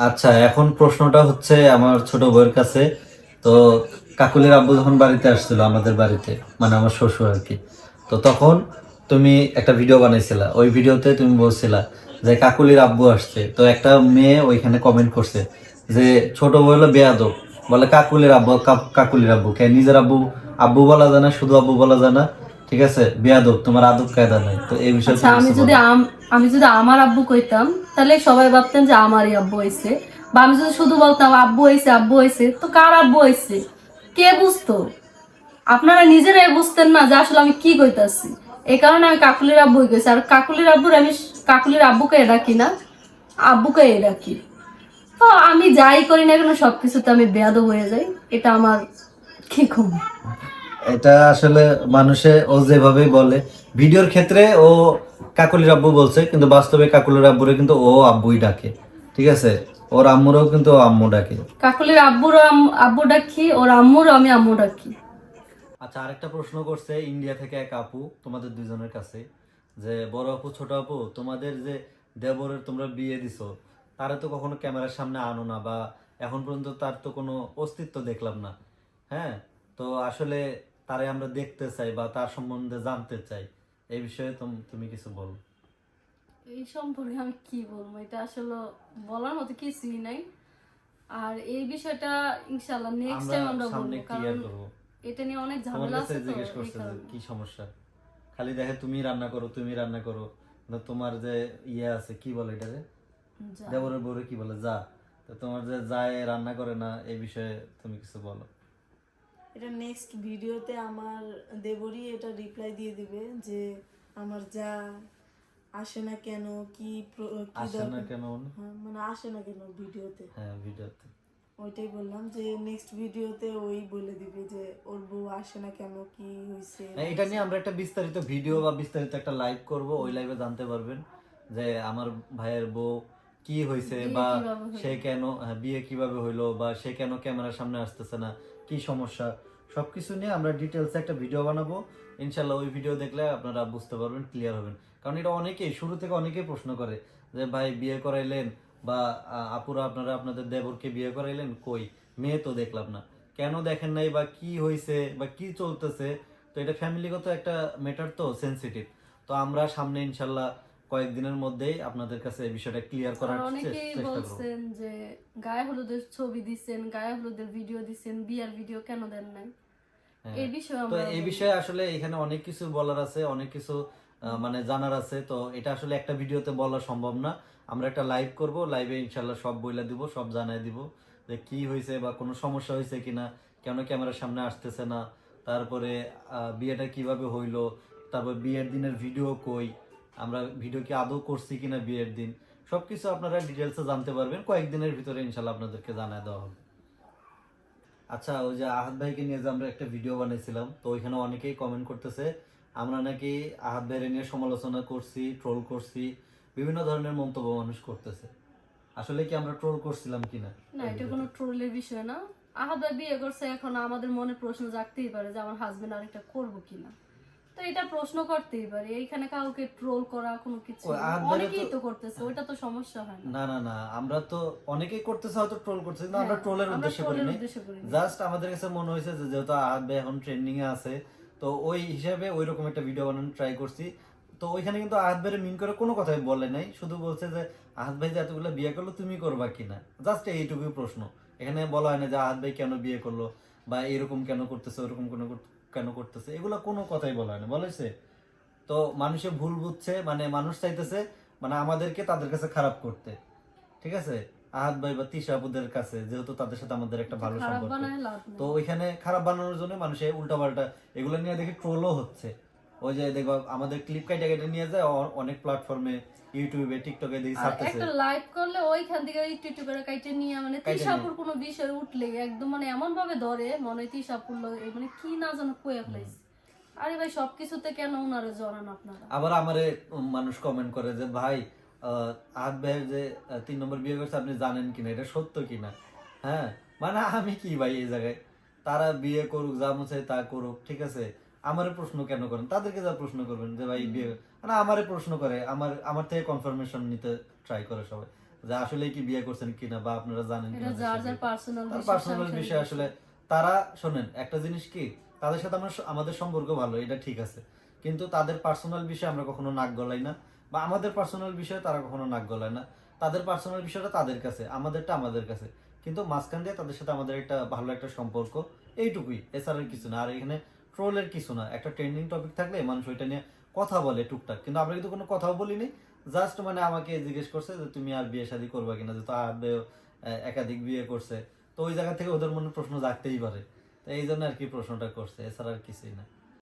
আচ্ছা, এখন প্রশ্নটা হচ্ছে আমার ছোট বউয়ের কাছে। তো কাকুলির আব্বু যখন বাড়িতে আসছিল আমাদের বাড়িতে, মানে আমার শ্বশুর আর কি, তো তখন তুমি একটা ভিডিও বানাইছিলা। ওই ভিডিওতে তুমি বলছিলা যে কাকুলির আব্বু আসছে। তো একটা মেয়ে ওইখানে কমেন্ট করছে যে ছোট বউ হলো বেয়াদব, বলে কাকুলির আব্বু কাকুলির আব্বু কে নিজের আব্বু আব্বু বলা যায় না, শুধু আব্বু বলা যায় না, ঠিক আছে, বেয়াদব, তোমার আদব কায়দা নাই। তো এই বিষয়ে আচ্ছা, তুমি আমি কিছু যদি বলো। আমি যদি আমার আব্বু কইতাম, তাহলে সবাই ভাবতেন যে আমারই আব্বু হইছে। বা আমি যদি শুধু বলতাম আব্বু হইছে আব্বু হইছে, তো কার আব্বু হইছে কে বুঝতো? আপনারা নিজেরাই বুঝতেন না যে আসলে আমি কি কইতাছি। এই কারণে আমি কাকুলির আব্বুই কইছি। আর কাকুলির আব্বুর আমি কাকুলির আব্বুকে ডাকি না, আব্বুকে ডাকি। তো আমি যাই করি না কেন সবকিছুতে আমি বেয়াদব হয়ে যাই। এটা আমার কি কম। এটা আসলে মানুষে ও যেভাবে বলে ভিডিওর ক্ষেত্রে ও কাকুলির আব্বু বলছে, কিন্তু বাস্তবে কাকুলির আব্বুরে কিন্তু ও আব্বুই ডাকে, ঠিক আছে। ওর আম্মুরেও কিন্তু ও আম্মু ডাকে। কাকুলির আব্বুর আব্বু ডাকি, ওর আম্মুর আমি আম্মু ডাকি। আচ্ছা, আরেকটা প্রশ্ন করছে ইন্ডিয়া থেকে এক আপু তোমাদের দুইজনের কাছে, যে বড় আপু ছোট আপু, তোমাদের যে দেবরের তোমরা বিয়ে দিছো, তারে তো কখনো ক্যামেরার সামনে আনো না, বা এখন পর্যন্ত তার তো কোনো অস্তিত্ব দেখলাম না। হ্যাঁ, তো আসলে তারে আমরা দেখতে চাই বা তার সম্বন্ধে জানতে চাই। এই বিষয়ে তুমি কিছু বলো। এই সম্পর্কে আমি কি বলবো, এটা আসলে বলার মতো কিছুই নাই। আর এই বিষয়টা ইনশাল্লাহ নেক্সট আমরা টাইম আমরা সামনে বলবো, কারণ ক্লিয়ার করবো। এটা নিয়ে অনেক তোমার ঝামেলা কাছে আছে, তো জিজ্ঞেস এই করছে যে কারণে। কি সমস্যা, খালি দেখে তুমি রান্না করো তুমি রান্না করো, না তোমার যে ইয়ে আছে কি বলে এটা, যে যা, দেবরের বউরে কি বলে, যা, তো তোমার যে যায় রান্না করে না, এই বিষয়ে তুমি কিছু বলো। এটা নেক্সট ভিডিওতে আমার দেবরই এটা রিপ্লাই দিয়ে দিবে যে আমার যা আসে না কেন, কি আসে না দরকার। কেন হ্যাঁ, মানে আসে না কেন ভিডিওতে। হ্যাঁ, ভিডিওতে ওইটাই বললাম যে নেক্সট ভিডিওতে ওই বলে দিবে যে ওর বউ আসে না কেন, কি হয়েছে না এটা হয়েছে। নিয়ে আমরা একটা বিস্তারিত ভিডিও বা বিস্তারিত একটা লাইভ করব। ওই হুম। লাইভে জানতে পারবেন যে আমার ভাইয়ের বউ কি হয়েছে, বিয়ে বা কিভাবে সে হইলো। কেন, বিয়ে কিভাবে হইলো, বা সে কেন ক্যামেরার সামনে আসতেছে না, কি সমস্যা, সবকিছু নিয়ে আমরা ডিটেলসে একটা ভিডিও বানাবো। ইনশাল্লাহ ওই ভিডিও দেখলে আপনারা বুঝতে পারবেন, ক্লিয়ার হবেন। কারণ এটা অনেকেই শুরু থেকে অনেকেই প্রশ্ন করে যে ভাই বিয়ে করাইলেন, বা আপুরা আপনারা আপনাদের দেবরকে বিয়ে করাইলেন, কই মেয়ে তো দেখলাম না, কেন দেখেন নাই, বা কি হয়েছে বা কি চলতেছে। তো এটা ফ্যামিলিগত একটা ম্যাটার, তো সেনসিটিভ। তো আমরা সামনে ইনশাল্লাহ কয়েকদিনের মধ্যেই আপনাদের কাছে এই বিষয়টা ক্লিয়ার আর করার অনেকেই চেষ্টা করব। বলছেন যে গায়ে হলুদের ছবি দিচ্ছেন, গায়ে হলুদের ভিডিও দিচ্ছেন, বিয়ার ভিডিও কেন দেন নাই। হ্যাঁ, এই বিষয়ে তো আমরা এই বলবো। বিষয়ে আসলে এখানে অনেক কিছু বলার আছে, অনেক কিছু মানে জানার আছে। তো এটা আসলে একটা ভিডিওতে বলা সম্ভব না। আমরা একটা লাইভ করব, লাইভে ইনশাল্লাহ সব বইলা দিব, সব জানাই দিব যে কি হয়েছে বা কোনো সমস্যা হয়েছে কিনা, কেন ক্যামেরার সামনে আসতেছে না, তারপরে বিয়েটা কিভাবে হইলো, তারপর বিয়ের দিনের ভিডিও কই, আমরা ভিডিও কি আদৌ করছি কিনা বিয়ের দিন, সবকিছু আপনারা ডিটেলসে জানতে পারবেন কয়েকদিনের ভিতরে, ইনশাল্লাহ আপনাদেরকে জানাই দেওয়া হবে। আচ্ছা, ওই যে আহাদ ভাইকে নিয়ে যে আমরা একটা ভিডিও বানিয়েছিলাম, তো ওইখানে অনেকেই কমেন্ট করতেছে আমরা নাকি আহাদ ভাইয়ের নিয়ে সমালোচনা করছি, ট্রোল করছি, বিভিন্ন ধরনের মন্তব্য মানুষ করতেছে। আসলে কি আমরা ট্রোল করছিলাম কিনা না, এই এটা কোনো ভিডিওতে? ট্রোলের বিষয় না। আহাদা বিয়ে করছে, এখন আমাদের মনে প্রশ্ন জাগতেই পারে যে আমার হাজবেন্ড আরেকটা করবো কিনা। তো এটা প্রশ্ন করতেই পারে, এইখানে কাউকে ট্রোল করা কোনো ওই কিছুই না, আহাদ ভাইয়ের তো, অনেকেই তো করতেছে, ওইটা তো সমস্যা হয় না। না না না, আমরা তো অনেকেই করতেছে, হয়তো ট্রোল করতেছে, কিন্তু আমরা হ্যাঁ, ট্রোলের আমরা উদ্দেশ্যে করি ট্রোলের নাই। উদ্দেশ্য করিনি। জাস্ট আমাদের কাছে মনে হয়েছে যে যেহেতু আহাদ ভাই এখন ট্রেন্ডিং এ আছে, তো ওই হিসাবে ওই রকম একটা ভিডিও বানানোর ট্রাই করছি। তো ওইখানে কিন্তু আহাদ ভাইয়ের মিন করে কোনো কথাই বলে নাই, শুধু বলছে যে আহাদ ভাই যে এতগুলো বিয়ে করলো তুমি করবা কিনা, জাস্ট এইটুকুই প্রশ্ন। এখানে বলা হয় না যে আহাদ ভাই কেন বিয়ে করলো, বা এরকম কেন করতেছে, ওরকম কেন করতেছে, এগুলো কোনো কথাই বলা হয় না, বলেছে। তো মানুষে ভুল বুঝছে, মানে মানুষ চাইতেছে মানে আমাদেরকে তাদের কাছে খারাপ করতে, ঠিক আছে, আহাদ ভাই বা তিশা আপুদের কাছে, যেহেতু তাদের সাথে আমাদের একটা এটা ভালো খারাপ সম্পর্ক। বানায় লাভ তো নেই। ওইখানে খারাপ বানানোর জন্য মানুষে উল্টাপাল্টা এগুলো নিয়ে দেখি ট্রোলও হচ্ছে। ওই যে দেখবা আমাদের ক্লিপ কাইটা কেটে নিয়ে যায় অনেক প্ল্যাটফর্মে, ইউটিউবে, টিকটকে দেখি আর ছাড়তেছে, একটা লাইভ করলে ওইখান থেকে একটু একটু করে কাইটে নিয়ে, মানে কাইটা নিয়ে। তিশাপুর কোনো বিষয় উঠলে একদম মানে এমন ভাবে ধরে মনে হয় তিশাপুর মানে কি না জানো কয়ে ফেলাইছে। আরে ভাই, সবকিছুতে কেন উনারে জড়ান আপনারা? আবার আমারে মানুষ কমেন্ট করে যে ভাই, আহাদ ভাইয়ের যে 3 নম্বর বিয়ে করছে আপনি জানেন কিনা, এটা সত্য কিনা। হ্যাঁ, মানে আমি কি ভাই এই জায়গায়, তারা বিয়ে করুক, যা মন চায় তা করুক, ঠিক আছে, আমারে প্রশ্ন কেন করেন, তাদেরকে যা প্রশ্ন করবেন যে ভাই বিয়ে, মানে আমারে প্রশ্ন করে, আমার আমার থেকে কনফার্মেশন নিতে ট্রাই করে সবাই, যে আসলে কি বিয়ে করছেন কিনা বা আপনারা জানেন এটা কিনা যার যার পার্সোনাল তার পার্সোনাল বিষয় আসলে তারা শোনেন একটা জিনিস কি তাদের সাথে আমাদের সম্পর্ক ভালো এটা ঠিক আছে কিন্তু তাদের পার্সোনাল বিষয়ে আমরা কখনো নাক গলাই না বা আমাদের পার্সোনাল বিষয়ে তারা কখনো নাক গলায় না তাদের পার্সোনাল বিষয়টা তাদের কাছে আমাদেরটা আমাদের কাছে কিন্তু মাঝখান দিয়ে তাদের সাথে আমাদের একটা ভালো একটা সম্পর্ক এইটুকুই এছাড়া আর কিছু না আর এখানে ট্রোলের কিছু না একটা ট্রেন্ডিং টপিক থাকলে মানুষ ওইটা নিয়ে কথা বলে টুকটাক কিন্তু আমরা কিন্তু কোনো কথাও বলিনি জাস্ট মানে আমাকে জিজ্ঞেস করছে যে তুমি আর বিয়ে শাদী করবা কিনা যেহেতু আবেও একাধিক বিয়ে করছে তো ওই জায়গা থেকে ওদের মনে প্রশ্ন জাগতেই পারে তো এই জন্য আর কি প্রশ্নটা করছে এছাড়া আর কিছুই না